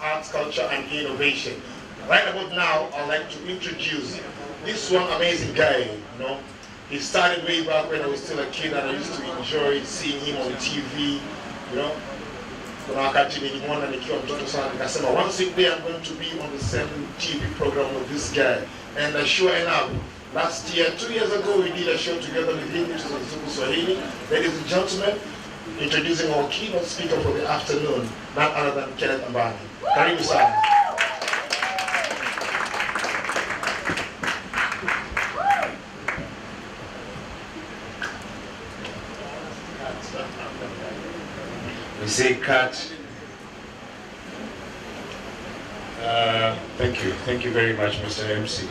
arts, culture, and innovation. Right about now, I'd like to introduce this one amazing guy. He started way back when I was still a kid, and I used to enjoy seeing him on TV. Kuna wakati nilimwona nikiwa mtoto sana, nikasema one sick day I'm going to be on the same TV program with this guy. And sure enough, last year, 2 years ago, we did a show together with him, which was Zulu Swahili. Ladies and gentlemen, introducing our keynote speaker for the afternoon, none other than Kenneth Ambani. Karibu sana. We say cut. Thank you very much, Mr. MC.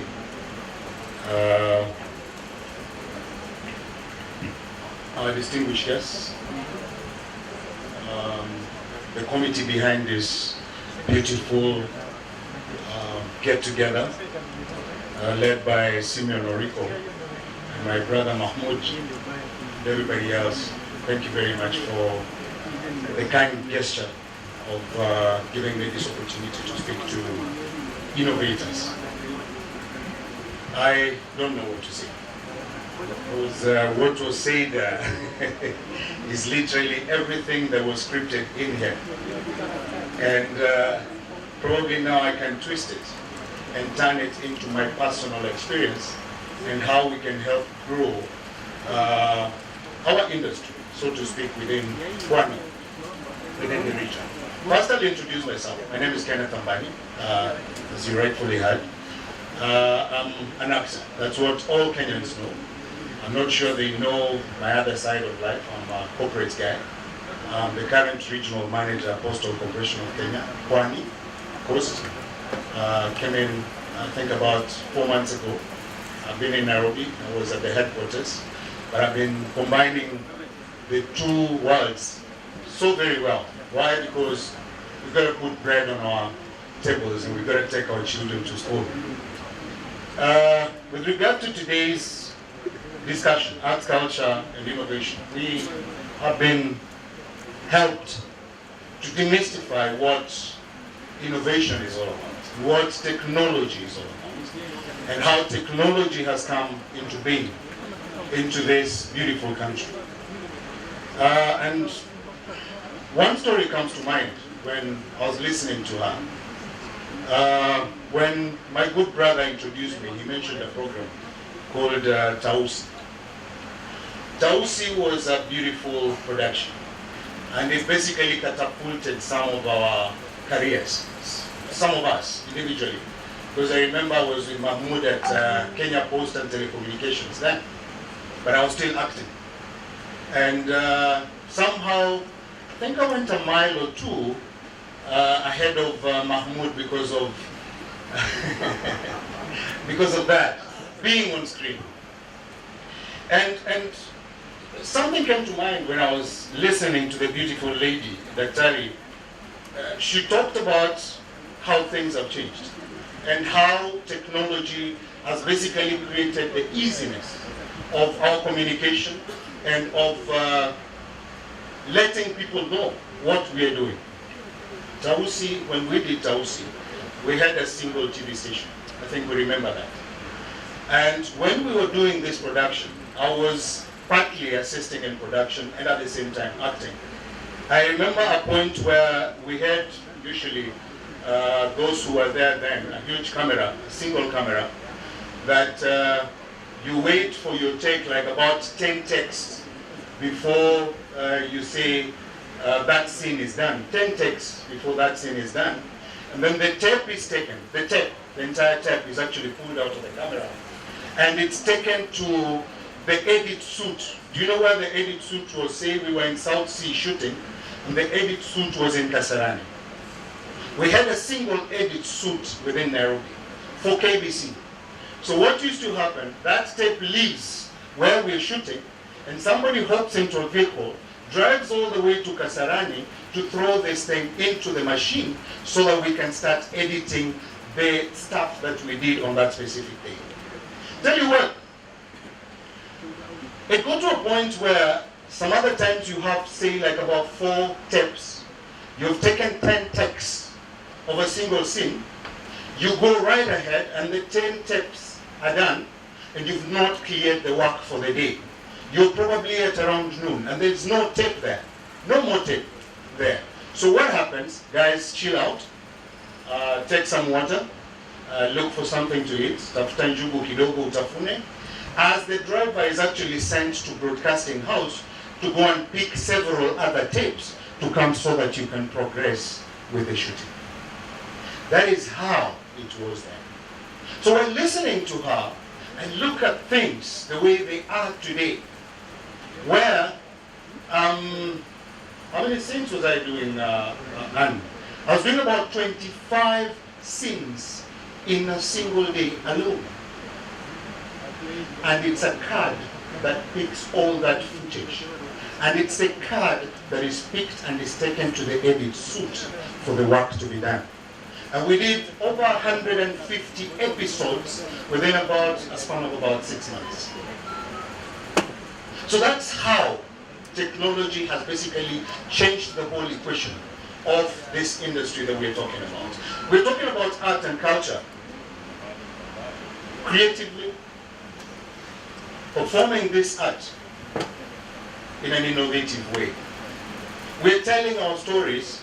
Our distinguished guests, the committee behind this beautiful get-together, led by Simeon Oriko and my brother Mahmoud, and everybody else, thank you very much for the kind gesture of giving me this opportunity to speak to innovators. I don't know what to say. Because what was said is literally everything that was scripted in here. And probably now I can twist it and turn it into my personal experience and how we can help grow our industry, so to speak, within Pwani, within the region. First, I'll introduce myself. My name is Kenneth Ambani, as you rightfully heard. I'm an actor. That's what all Kenyans know. I'm not sure they know my other side of life. I'm a corporate guy. I'm the current regional manager, Postal Corporation of Kenya, Pwani, Coast. Came in, I think, about 4 months ago. I've been in Nairobi. I was at the headquarters. But I've been combining the two worlds so very well. Why? Because we've got to put bread on our tables and we've got to take our children to school. With regard to today's discussion, arts, culture, and innovation, we have been helped to demystify what innovation is all about, what technology is all about, and how technology has come into being into this beautiful country. And one story comes to mind when I was listening to her. When my good brother introduced me, he mentioned a program called Tausi. Tausi was a beautiful production, and it basically catapulted some of our careers, some of us individually. Because I remember I was with Mahmoud at Kenya Post and Telecommunications then, but I was still acting. And somehow, I think I went a mile or two ahead of Mahmoud because of because of that, being on screen. And something came to mind when I was listening to the beautiful lady, Daktari. She talked about how things have changed and how technology has basically created the easiness of our communication and of letting people know what we are doing. Tausi, when we did Tausi, we had a single TV station. I think we remember that. And when we were doing this production, I was partly assisting in production and at the same time acting. I remember a point where we had usually those who were there then, a huge camera, a single camera, that you wait for your take like about 10 takes before you say that scene is done. 10 takes before that scene is done. And then the tape is taken. The entire tape is actually pulled out of the camera. And it's taken to the edit suit. Do you know where the edit suit was? Say we were in South Sea shooting, and the edit suit was in Kasarani. We had a single edit suit within Nairobi for KBC. So what used to happen, that tape leaves where we're shooting, and somebody hops into a vehicle, drives all the way to Kasarani to throw this thing into the machine so that we can start editing the stuff that we did on that specific day. Tell you what, it got to a point where some other times you have, say, like about 4 tapes. You've taken 10 takes of a single scene, you go right ahead and the 10 tapes are done and you've not cleared the work for the day. You're probably at around noon and there's no tape there. No more tape there. So what happens? Guys, chill out, take some water, look for something to eat, tafuta njugu kidogo utafune. As the driver is actually sent to broadcasting house to go and pick several other tapes to come so that you can progress with the shooting. That is how it was then. So when listening to her and look at things the way they are today, where, how many scenes was I doing, Anne? I was doing about 25 scenes in a single day alone. And it's a card that picks all that footage. And it's the card that is picked and is taken to the edit suite for the work to be done. And we did over 150 episodes within about a span of about 6 months. So that's how technology has basically changed the whole equation of this industry that we're talking about. We're talking about art and culture. Creatively performing this art in an innovative way. We're telling our stories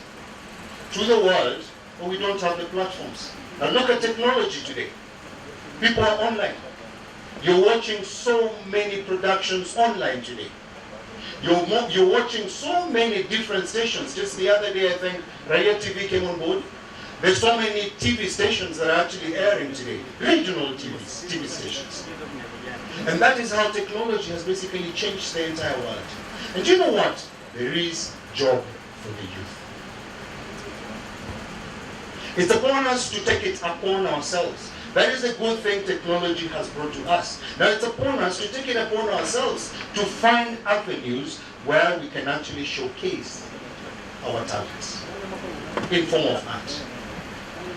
to the world, but we don't have the platforms. Now look at technology today. People are online. You're watching so many productions online today. You're watching so many different stations. Just the other day, I think, Raya TV came on board. There's so many TV stations that are actually airing today. Regional TV stations. And that is how technology has basically changed the entire world. And you know what? There is job for the youth. It's upon us to take it upon ourselves. That is a good thing technology has brought to us. Now it's upon us to take it upon ourselves to find avenues where we can actually showcase our talents in form of art.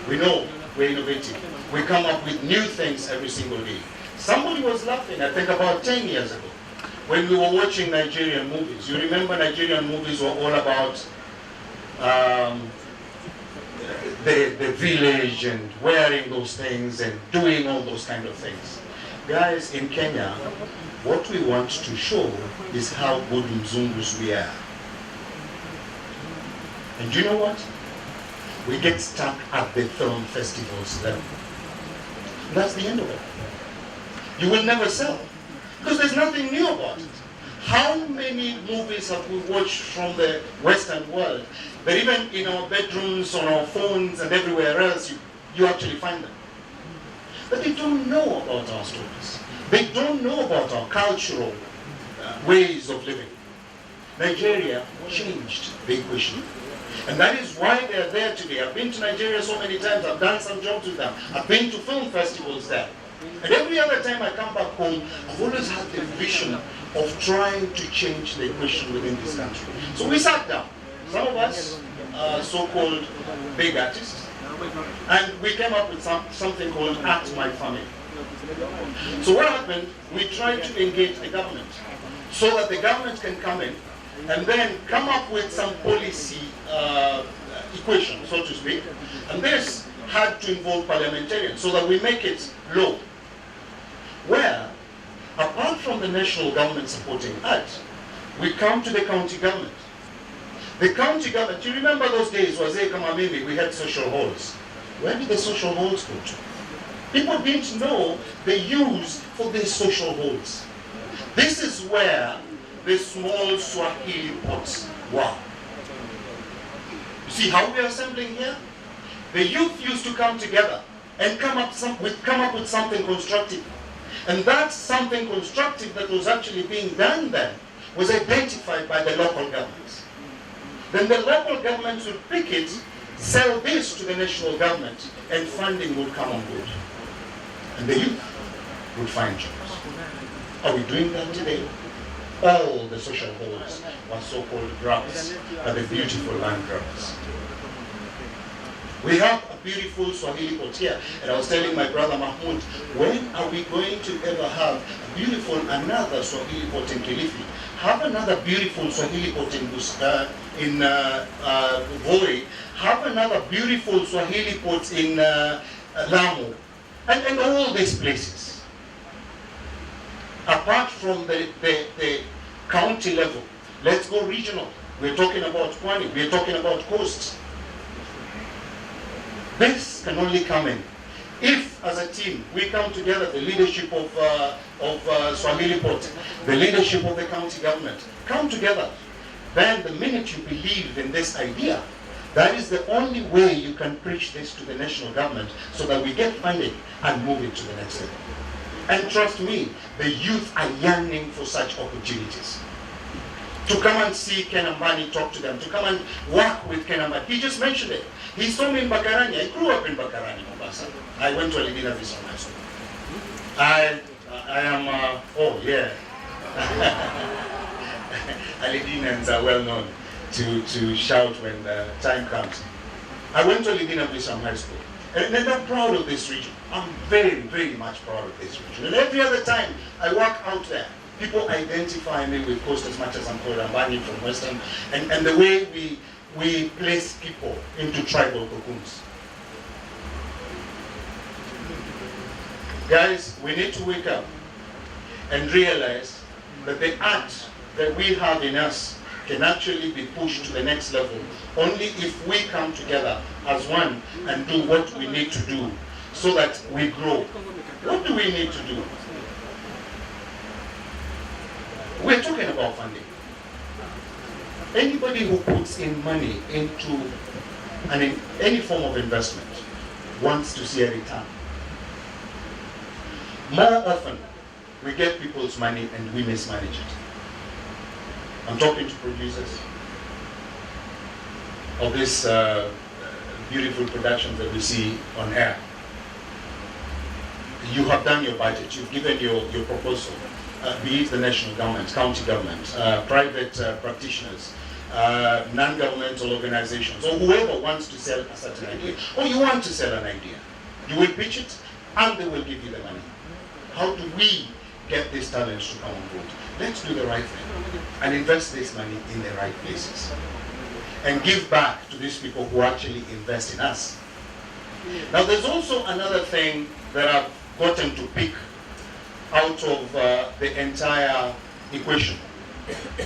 We know we're innovative. We come up with new things every single day. Somebody was laughing, I think about 10 years ago, when we were watching Nigerian movies. You remember Nigerian movies were all about the village and wearing those things and doing all those kind of things. Guys, in Kenya, what we want to show is how good Mzungus we are. And you know what? We get stuck at the film festivals level. That's the end of it. You will never sell, because there's nothing new about it. How many movies have we watched from the Western world that even in our bedrooms, on our phones, and everywhere else, you actually find them? But they don't know about our stories. They don't know about our cultural ways of living. Nigeria changed the equation. And that is why they're there today. I've been to Nigeria so many times. I've done some jobs with them. I've been to film festivals there. And every other time I come back home, I've always had the vision of trying to change the equation within this country. So we sat down, some of us so-called big artists, and we came up with something called At My Family. So what happened, we tried to engage the government so that the government can come in and then come up with some policy equation, so to speak. And this had to involve parliamentarians so that we make it law. Where, apart from the national government supporting art, we come to the county government. The county government, you remember those days, Wazee kama mimi, we had social halls. Where did the social halls go to? People didn't know the use for these social halls. This is where the small Swahili pots were. You see how we are assembling here? The youth used to come together and come up with something constructive. And that something constructive that was actually being done then was identified by the local governments. Then the local governments would pick it, sell this to the national government, and funding would come on board. And the youth would find jobs. Are we doing that today? All the social halls were so-called grabbers, are the beautiful land grabbers. We have a beautiful Swahili port here. And I was telling my brother Mahmoud, when are we going to ever have a beautiful another Swahili port in Kilifi? Have another beautiful Swahili port in Voi. Have another beautiful Swahili port in Lamu. And all these places. Apart from the county level, let's go regional. We're talking about Pwani. We're talking about coast. This can only come in if, as a team, we come together, the leadership of Swahili Port, the leadership of the county government, come together. Then the minute you believe in this idea, that is the only way you can preach this to the national government so that we get funding and move it to the next level. And trust me, the youth are yearning for such opportunities. To come and see Ken Ambani, talk to them, to come and work with Ken Ambani. He just mentioned it. He saw me in Bakarani. I grew up in Bakarani, Mombasa. I went to Alidina Visa High School. I am, oh yeah. Alidinans are well known to shout when the time comes. I went to Alidina Visa High School. And I'm proud of this region. I'm very, very much proud of this region. And every other time I walk out there, people identify me with Coast as much as I'm called Ambani from Western. And the way we place people into tribal cocoons. Guys, we need to wake up and realize that the art that we have in us can actually be pushed to the next level only if we come together as one and do what we need to do so that we grow. What do we need to do? We're talking about funding. Anybody who puts in money into any form of investment wants to see a return. More often, we get people's money and we mismanage it. I'm talking to producers of this beautiful productions that we see on air. You have done your budget, you've given your proposal, be it the national government, county government, private practitioners, non-governmental organizations, or whoever wants to sell a certain idea, or you want to sell an idea. You will pitch it and they will give you the money. How do we get these talents to come on board? Let's do the right thing and invest this money in the right places. And give back to these people who actually invest in us. Now there's also another thing that I've gotten to pick out of the entire equation.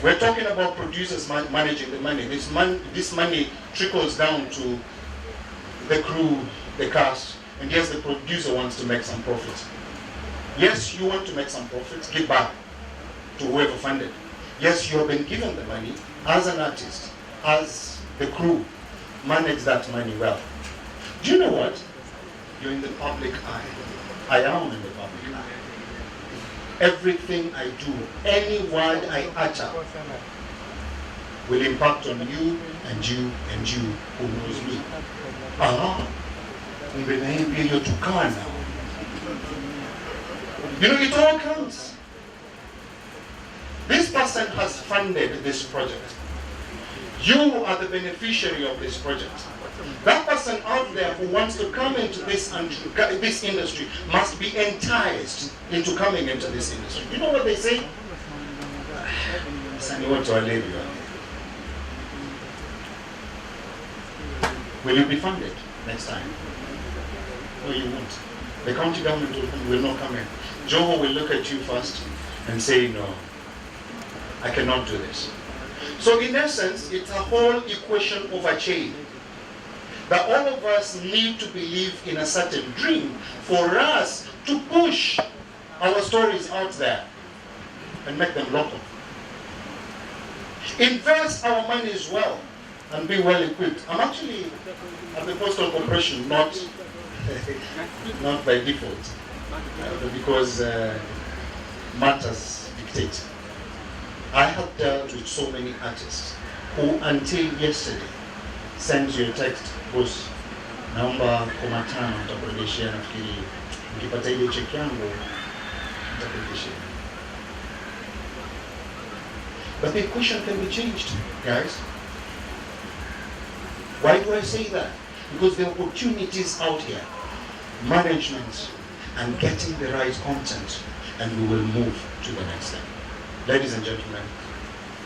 We're talking about producers managing the money. This money trickles down to the crew, the cast, and yes, the producer wants to make some profit. Yes, you want to make some profits, give back to whoever funded. Yes, you have been given the money as an artist, as the crew, manage that money well. Do you know what? You're in the public eye. I am in the public eye. Everything I do, any word I utter, will impact on you and you and you who knows me. You're to car now. You know, it all counts. This person has funded this project. You are the beneficiary of this project. That person out there who wants to come into this industry must be enticed into coming into this industry. You know what they say? Will you be funded next time? No, you won't. The county government will not come in. Joho will look at you first and say, no, I cannot do this. So in essence, it's a whole equation of a chain. That all of us need to believe in a certain dream for us to push our stories out there and make them local. Invest our money as well and be well equipped. I'm actually at the Postal Corporation, not by default, but because matters dictate. I have dealt with so many artists who until yesterday sends you a text, boss, naomba 5,000 nitakurejeshea, nafikiri nikipata ile check yangu nitakurejeshea. But the equation can be changed, guys. Why do I say that? because the opportunities out here, management and getting the right content, and we will move to the next step. Ladies and gentlemen,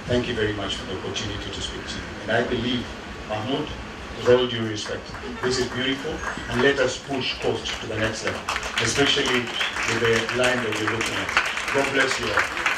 thank you very much for the opportunity to speak to you. And I believe, Mahmoud, with all due respect, this is beautiful, and let us push Coast to the next level, especially with the line that we're looking at. God bless you all.